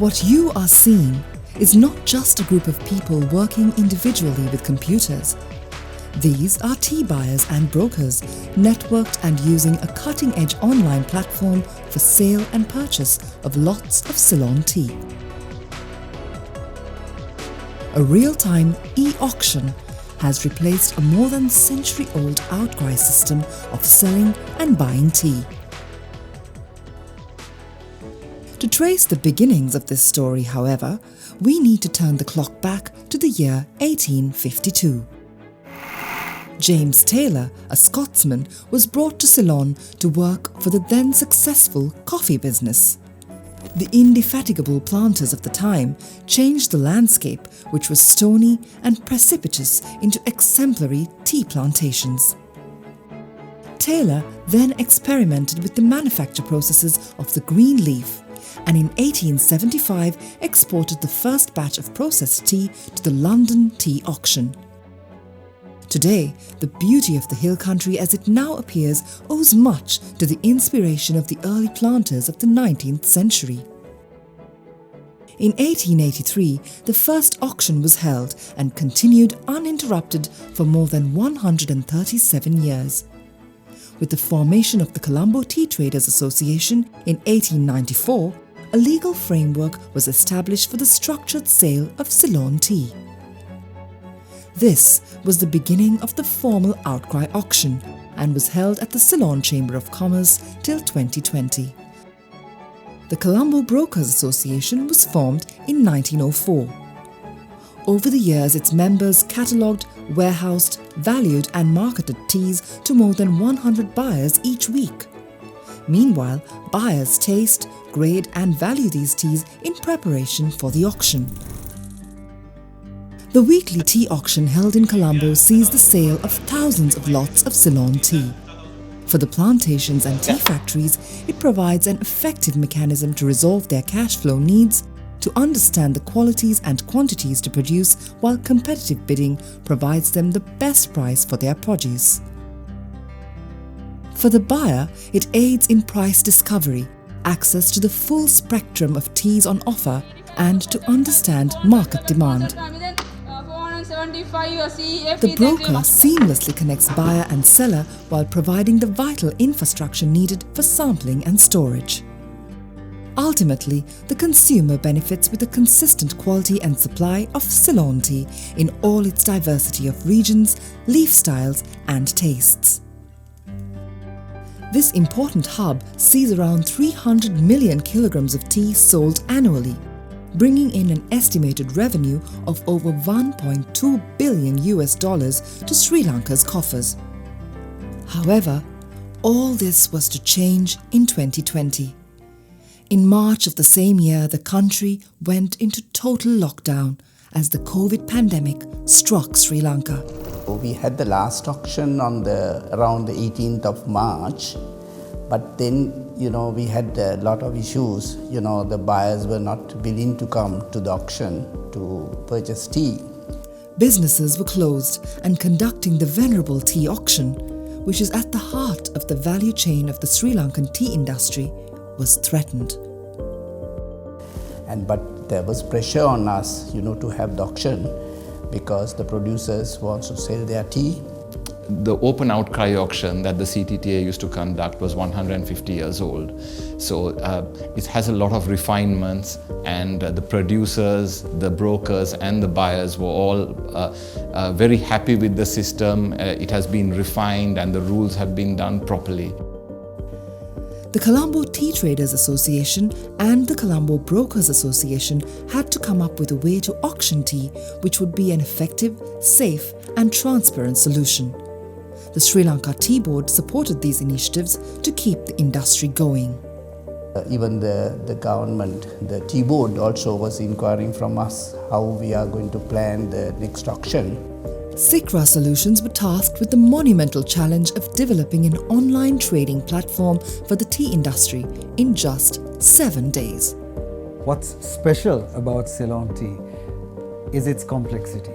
What you are seeing is not just a group of people working individually with computers. These are tea buyers and brokers, networked and using a cutting-edge online platform for sale and purchase of lots of Ceylon tea. A real-time e-auction has replaced a more than century-old outcry system of selling and buying tea. To trace the beginnings of this story, however, we need to turn the clock back to the year 1852. James Taylor, a Scotsman, was brought to Ceylon to work for the then successful coffee business. The indefatigable planters of the time changed the landscape, which was stony and precipitous, into exemplary tea plantations. Taylor then experimented with the manufacture processes of the green leaf, and in 1875 exported the first batch of processed tea to the London Tea Auction. Today, the beauty of the hill country as it now appears owes much to the inspiration of the early planters of the 19th century. In 1883, the first auction was held and continued uninterrupted for more than 137 years. With the formation of the Colombo Tea Traders Association in 1894, a legal framework was established for the structured sale of Ceylon tea. This was the beginning of the formal outcry auction and was held at the Ceylon Chamber of Commerce till 2020. The Colombo Brokers Association was formed in 1904. Over the years, its members catalogued, warehoused, valued and marketed teas to more than 100 buyers each week. Meanwhile, buyers taste, grade and value these teas in preparation for the auction. The weekly tea auction held in Colombo sees the sale of thousands of lots of Ceylon tea. For the plantations and tea factories, it provides an effective mechanism to resolve their cash flow needs, to understand the qualities and quantities to produce, while competitive bidding provides them the best price for their produce. For the buyer, it aids in price discovery, access to the full spectrum of teas on offer, and to understand market demand. The broker seamlessly connects buyer and seller while providing the vital infrastructure needed for sampling and storage. Ultimately, the consumer benefits with a consistent quality and supply of Ceylon tea in all its diversity of regions, leaf styles and tastes. This important hub sees around 300 million kilograms of tea sold annually, bringing in an estimated revenue of over $1.2 billion to Sri Lanka's coffers. However, all this was to change in 2020. In March of the same year, the country went into total lockdown as the COVID pandemic struck Sri Lanka. We had the last auction on around the 18th of March, but then we had a lot of issues. The buyers were not willing to come to the auction to purchase tea. Businesses were closed, and conducting the venerable tea auction, which is at the heart of the value chain of the Sri Lankan tea industry, was threatened. But there was pressure on us, to have the auction because the producers want to sell their tea. The open outcry auction that the CTTA used to conduct was 150 years old. So it has a lot of refinements, and the producers, the brokers and the buyers were all very happy with the system. It has been refined and the rules have been done properly. The Colombo Tea Traders Association and the Colombo Brokers Association had to come up with a way to auction tea which would be an effective, safe and transparent solution. The Sri Lanka Tea Board supported these initiatives to keep the industry going. Even the government, the Tea Board also was inquiring from us how we are going to plan the next auction. Sikra Solutions were tasked with the monumental challenge of developing an online trading platform for the tea industry in just 7 days. What's special about Ceylon tea is its complexity.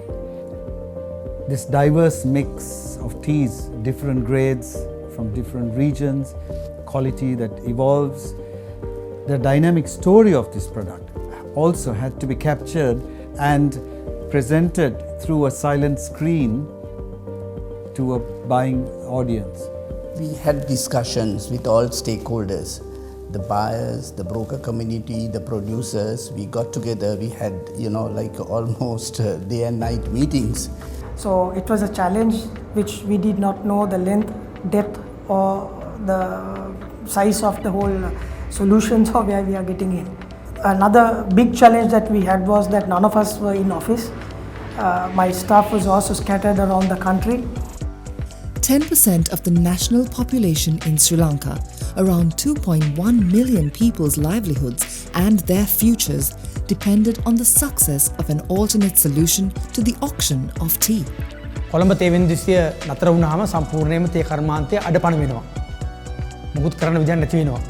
This diverse mix of teas, different grades from different regions, quality that evolves, the dynamic story of this product, also had to be captured and presented through a silent screen to a buying audience. We had discussions with all stakeholders, the buyers, the broker community, the producers. We got together, we had, like almost day and night meetings. So it was a challenge which we did not know the length, depth or the size of the whole solutions or where we are getting in. Another big challenge that we had was that none of us were in office. My staff was also scattered around the country. 10% of the national population in Sri Lanka, around 2.1 million people's livelihoods and their futures depended on the success of an alternate solution to the auction of tea. Colombo තේ වින්දිසිය නතර වුණාම සම්පූර්ණයෙන්ම තේ කර්මාන්තය අඩපණ වෙනවා. මුකුත් කරන්න විදියක් නැති වෙනවා.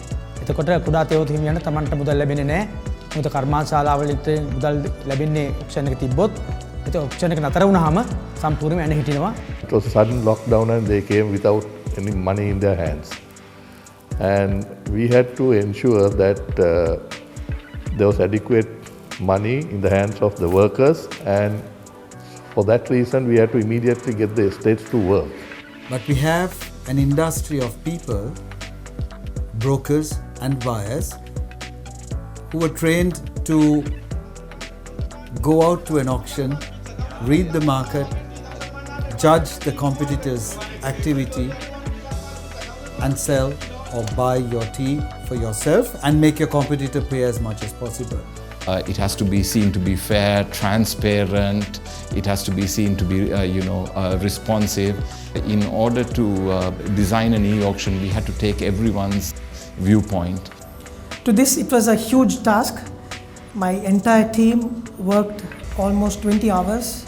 එතකොට කුඩා තේවතු හිමියන්ට Tamanට මුදල් ලැබෙන්නේ නැහැ. මොකද කර්මාන්තශාලාවලින් මුදල් ලැබෙන්නේ auction එක තිබ්බොත්. ඒක auction එක නතර වුණාම සම්පූර්ණයෙන්ම ඇන හිටිනවා. It was a sudden lockdown and they came without any money in their hands. And we had to ensure that there was adequate money in the hands of the workers, and for that reason we had to immediately get the estates to work. But we have an industry of people, brokers and buyers, who were trained to go out to an auction, read the market, judge the competitor's activity and sell or buy your tea for yourself and make your competitor pay as much as possible. It has to be seen to be fair, transparent. It has to be seen to be, responsive. In order to design an e-auction, we had to take everyone's viewpoint. To this, it was a huge task. My entire team worked almost 20 hours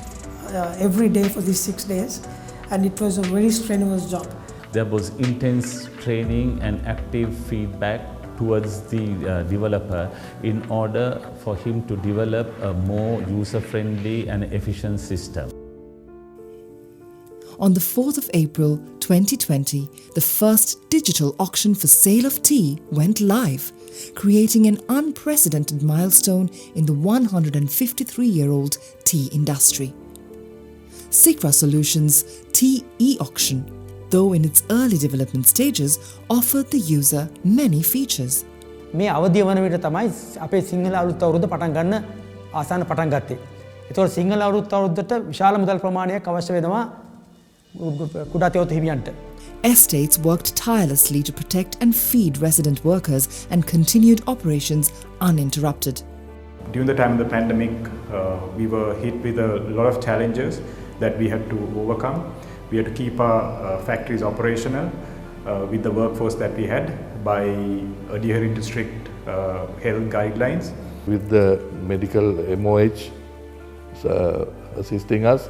every day for these 6 days, and it was a very strenuous job. There was intense training and active feedback towards the developer in order for him to develop a more user-friendly and efficient system. On the 4th of April 2020, the first digital auction for sale of tea went live, creating an unprecedented milestone in the 153-year-old tea industry. Sikra Solutions' tea e-auction, though in its early development stages, offered the user many features. මේ අවධිය වන විට තමයි අපේ සිංහල අලුත් අවුරුද්ද පටන් ගන්න ආසන්න පටන් ගත්තේ. ඒතකොට සිංහල අලුත් අවුරුද්දට විශාල මුදල් ප්‍රමාණයක් අවශ්‍ය වෙනවා කුඩා තේවතු හිමියන්ට. Estates worked tirelessly to protect and feed resident workers and continued operations uninterrupted. During the time of the pandemic, we were hit with a lot of challenges that we had to overcome. We had to keep our factories operational with the workforce that we had by adhering to strict health guidelines. With the medical MOH assisting us,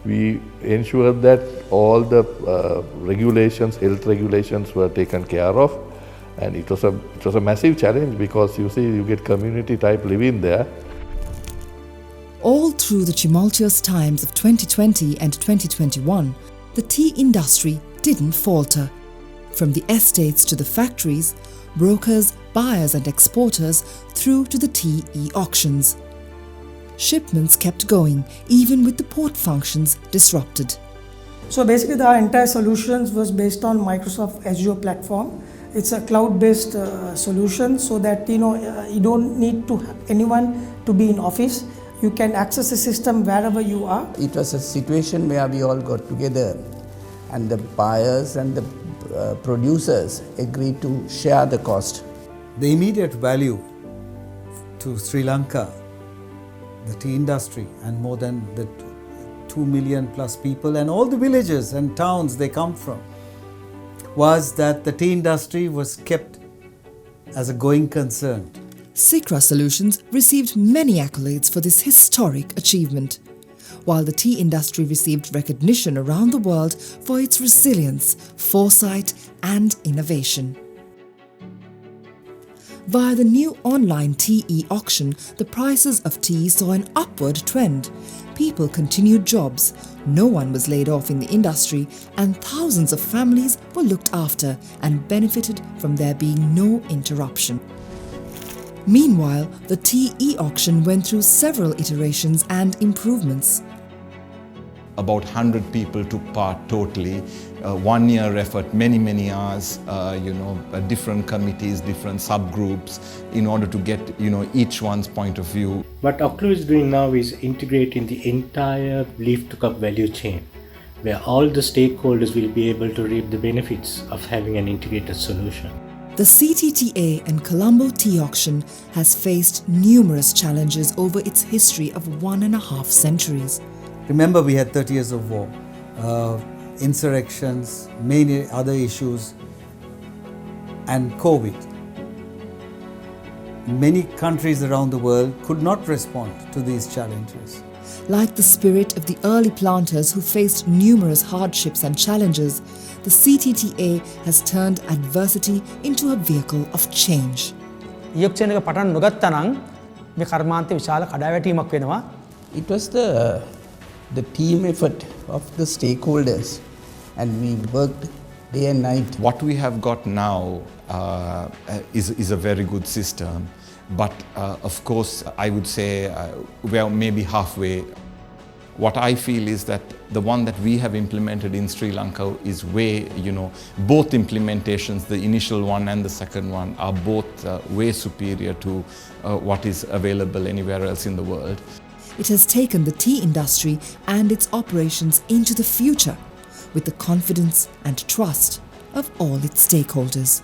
we ensured that all the regulations, health regulations were taken care of, and it was a massive challenge because you see you get community type living there. All through the tumultuous times of 2020 and 2021, the tea industry didn't falter. From the estates to the factories, brokers, buyers and exporters, through to the tea e-auctions. Shipments kept going, even with the port functions disrupted. So basically, our entire solutions was based on Microsoft Azure platform. It's a cloud-based solution, so that you don't need anyone to be in office. You can access the system wherever you are. It was a situation where we all got together, and the buyers and the producers agreed to share the cost. The immediate value to Sri Lanka, the tea industry, and more than the 2 million plus people and all the villages and towns they come from, was that the tea industry was kept as a going concern. Sikra Solutions received many accolades for this historic achievement, while the tea industry received recognition around the world for its resilience, foresight and innovation. Via the new online tea e-auction, the prices of tea saw an upward trend. People continued jobs, no one was laid off in the industry, and thousands of families were looked after and benefited from there being no interruption. Meanwhile, the tea e-auction went through several iterations and improvements. About 100 people took part totally. 1 year effort, many hours, different committees, different subgroups in order to get, each one's point of view. What OCLU is doing now is integrating the entire leaf to cup value chain, where all the stakeholders will be able to reap the benefits of having an integrated solution. The CTTA and Colombo tea auction has faced numerous challenges over its history of 1.5 centuries. Remember, we had 30 years of war, insurrections, many other issues, and COVID. Many countries around the world could not respond to these challenges. Like the spirit of the early planters who faced numerous hardships and challenges, the CTTA has turned adversity into a vehicle of change. යක්ෂණක පටන් නොගත්තා නම් මේ කර්මාන්තයේ විශාල කඩාවැටීමක් වෙනවා. It was the team effort of the stakeholders, and we worked day and night. What we have got now is a very good system, but of course I would say we are maybe halfway. What I feel is that the one that we have implemented in Sri Lanka is way, both implementations, the initial one and the second one, are both way superior to what is available anywhere else in the world. It has taken the tea industry and its operations into the future with the confidence and trust of all its stakeholders.